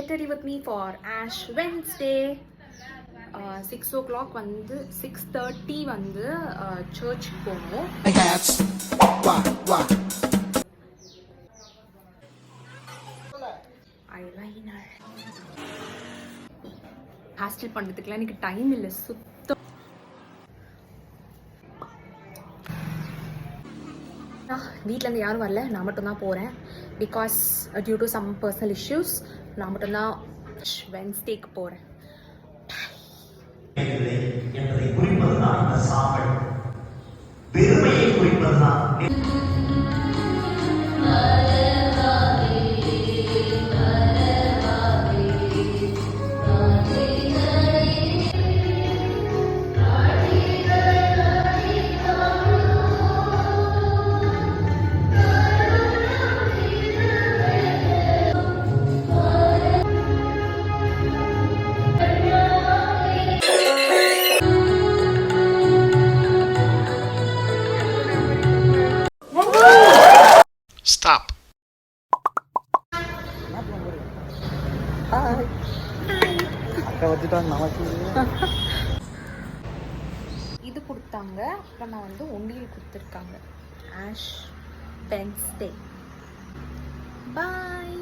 get ready with me for Ash Wednesday. 6 o'clock வந்து 6:30 வந்து சர்ச்சுக்கு போகணும். ஐலைனர் ஹேர்ஸ்டைல் பண்ணுறதுக்குலாம் எனக்கு டைம் இல்லை சுத்தம். வீட்டிலேருந்து யாரும் வரல, நான் மட்டும்தான் போகிறேன். Because due to some personal issues நான் மட்டும்தான் வென்ஸ்டேக்கு போகிறேன். என்பதை குறிப்பதுதான் இந்த சாம்பல், பெருமையை குறிப்பதுதான். Stop. Hi. அக்கா வந்துட்டாங்க நமக்கு. இது கொடுத்தாங்க, அப்புறம் நான் வந்து ஒண்டியல் கொடுத்துருக்காங்க. Ash Wednesday. பாய்.